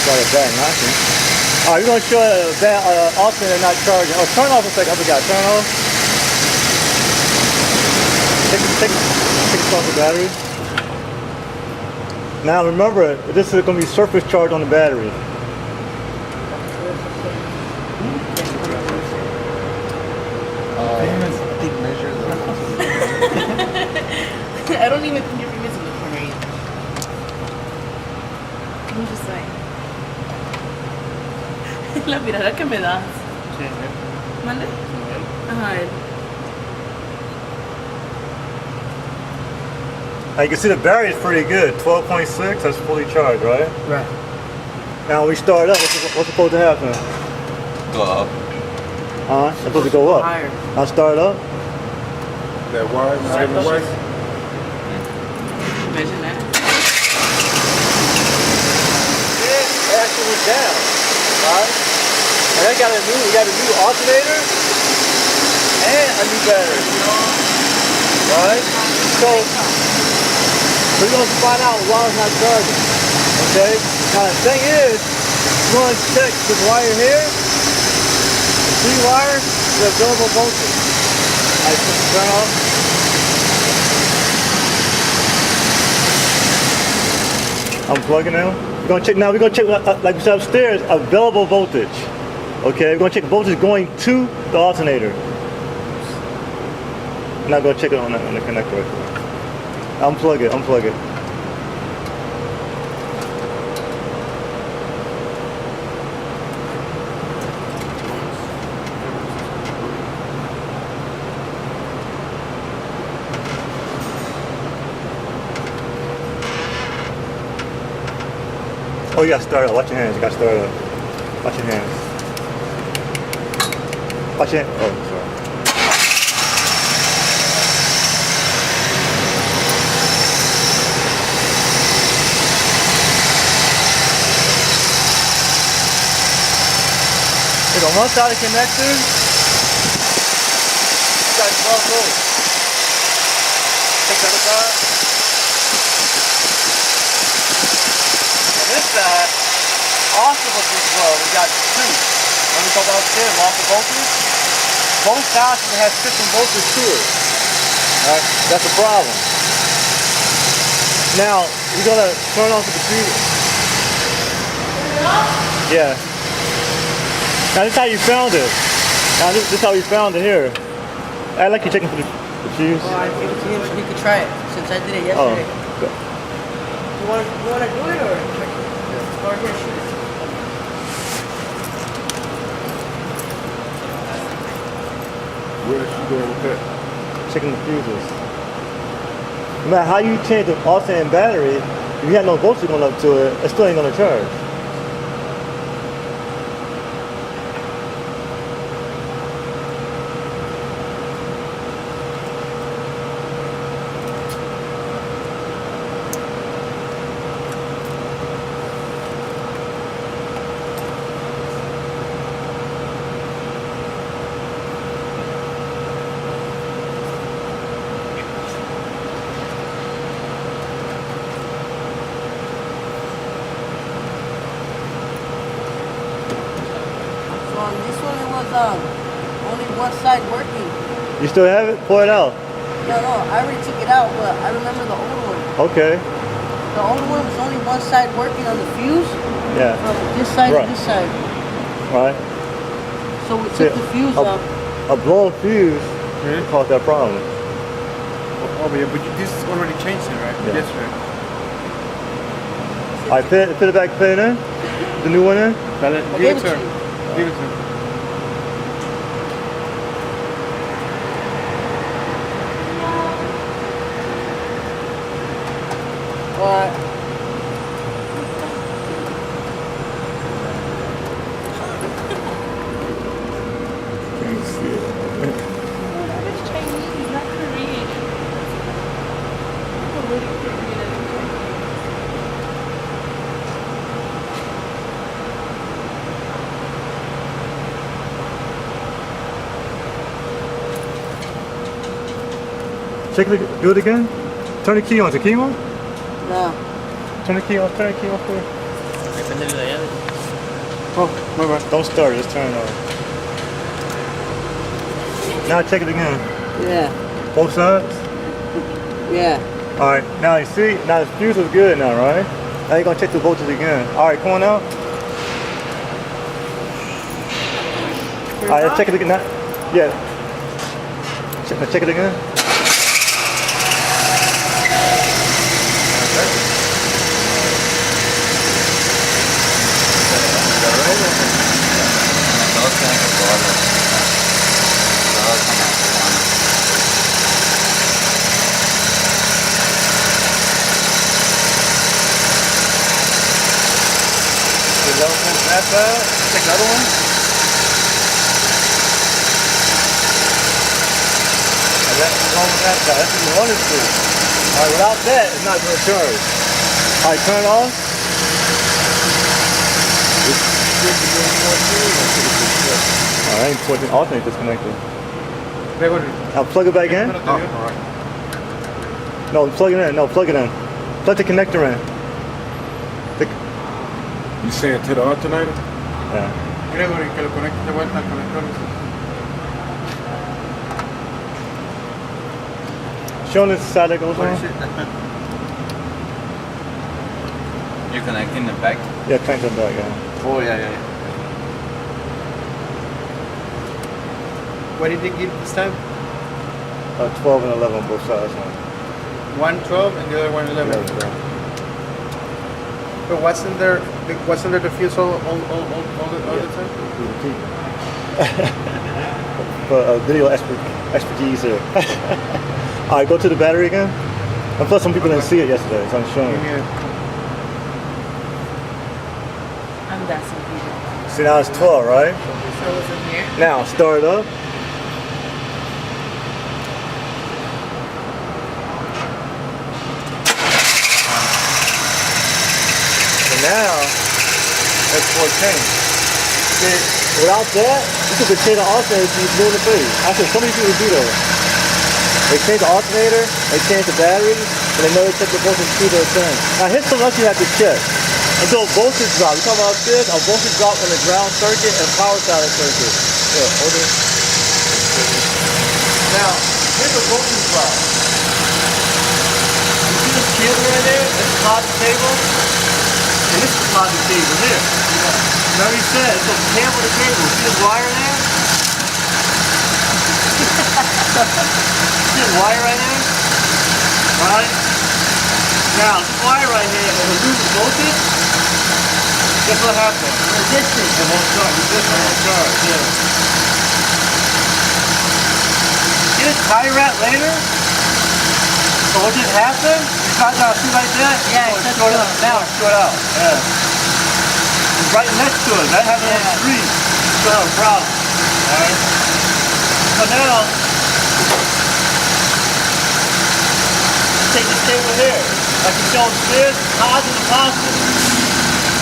Start it back, nothing. Alright, we're going to show a alternator not charging. Oh, turn off a second. I forgot. Turn off. Take off the battery. Now remember, this is going to be surface charge on the battery. I don't even think your fingers in the corner either. I'm just like... La mirada que me das. ¿Mande? Ajá. Now you can see the battery is pretty good. 12.6, that's fully charged, right? Right. Now when we start up, what's supposed to happen? Go up. It's supposed to go up. Higher. Now start up. That wire, same wire. Imagine that. It actually went down, right? And we got a new alternator and a new battery, right? So we're going to find out why it's not charging, okay? Now the thing is, we're going to check this wire here, the 3 wire, the available voltage. I turn off. Unplug it now. We're gonna check now. We're gonna check like we said upstairs, available voltage. Okay, we're gonna check voltage going to the alternator. I'm not gonna check it on the connector. Unplug it. Unplug it. Oh, you gotta start up. Watch your hands. You gotta start up. Watch your hands. Watch your hands. Oh, sorry. It's on one side of the connector. You got 12 volts. Take the other side. This side also was this low. We got 2. When we talk about upstairs, loss of voltage. Both sides have system voltage to it. Alright, that's a problem. Now we're gonna turn off the computer. Yeah. Now this is how you found it. Now this is how you found it here. I like you checking for the fuse. Oh, I gave it to him so he could try it since I did it yesterday. Oh. You want to do it or check it? Or here, shoot it. Where is she going with that? Checking the fuses. No matter how you change the alternating battery, if you have no voltage going up to it, it still ain't gonna charge. This one, it was only one side working. You still have it? Pull it out. No, I already took it out, but I remember the old one. Okay. The old one was only one side working on the fuse. Yeah. From this side to this side. Right. So we took the fuse out. A blown fuse caused that problem. Oh, but this already changed it, right? Yeah. Yes, right. Alright, fit it back, put it in. The new one in. Give it to her. Give it to her. What? That is Chinese, not Korean. It's a little Korean. Check it. Do it again. Turn the key on. Is the key on? No. Turn the key on. Turn the key on for you. Depende de la llave. Oh, my bad. Don't start it, just turn it on. Now check it again. Yeah. Both sides? Yeah. Alright, now you see, now the fuse is good now, right? Now you're gonna check the voltage again. Alright, come on out. Alright, let's check it again now. Yeah. Check it again. That side. Take the other one. And that's on that side. That's what you want it to. Alright, without that, it's not going to charge. Alright, turn it off. Alright, I ain't plugging alternate disconnected. I'll plug it back in. No, plug it in. No, plug it in. Plug the connector in. You saying to the alternator? Yeah. Gregory, que lo conecte de vuelta al conector. Show this side that goes on. You're connecting the back? Yeah, connect it back, yeah. Oh, yeah. What did they give this time? 12 and 11 on both sides. One 12 and the other one 11. Yeah. But wasn't there the fuse all the time? For video expertise here. Alright, go to the battery again. And plus some people didn't see it yesterday, so I'm showing you. And that's some people. See, now it's 12, right? So it's in here. Now, start it up. And now, it's 14. See, without that, you could change the alternator to use in the phase. Actually, so many people do that. They change the alternator, they change the battery, and they never check the voltage to the thing. Now, here's something else you have to check. Until voltage drop. We're talking about upstairs, a voltage drop on the ground circuit and power side circuit. Yeah, hold it. Now, here's the voltage drop. You see this cable right there? This closet cable? And this is the closet cable here. Remember he said, it's a cable to cable. See this wire there? See this wire right there? Right? Now, this wire right here, when we lose the voltage, guess what happens? Resistance. It won't charge. Resistance won't charge. Yeah. See this tie wrap later? So what just happened? You got down shoe like that? Yeah, it's short out. Now it's short out. Yeah. It's right next to it. That has a little street. Still have a problem. Alright? So now, take this cable here. Like you showed this, positive and positive.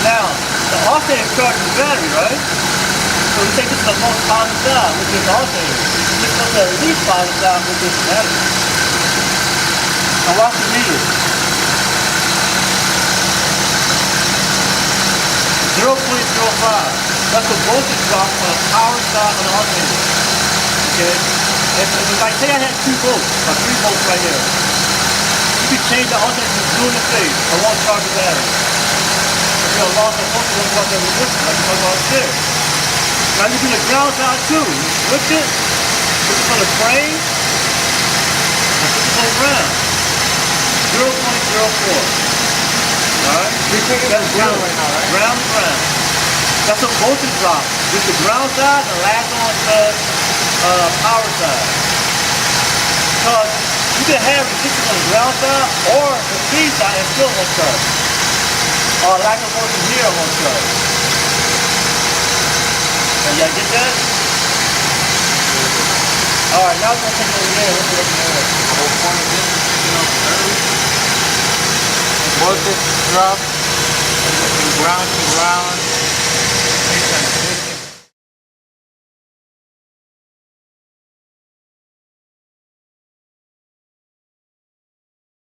Now, the alternator charges the battery, right? So we take this to the most positive side, which is the alternator. This goes to the least positive side, which is the battery. Now watch the meter. 0.05. That's the voltage drop on the power side of the alternator. Okay? If I say I had 2 volts, or 3 volts right here, you can change the alternator to 2 in the phase. I won't charge the battery. If you're lost on voltage, you'll charge the resistance, like you talked about upstairs. Now you do the ground side too. You switch it, put this on the frame, and put this on ground. 0.04. Alright? That's ground right now, right? Ground to ground. That's a voltage drop. With the ground side, the last on the power side. Because you can have resistance on the ground side or the feed side and still won't charge. Or lack of voltage here won't charge. So y'all get that? Alright, now we're going to take it over there. What's it over there? The whole point of this is picking up early. Voltage drop from ground to ground.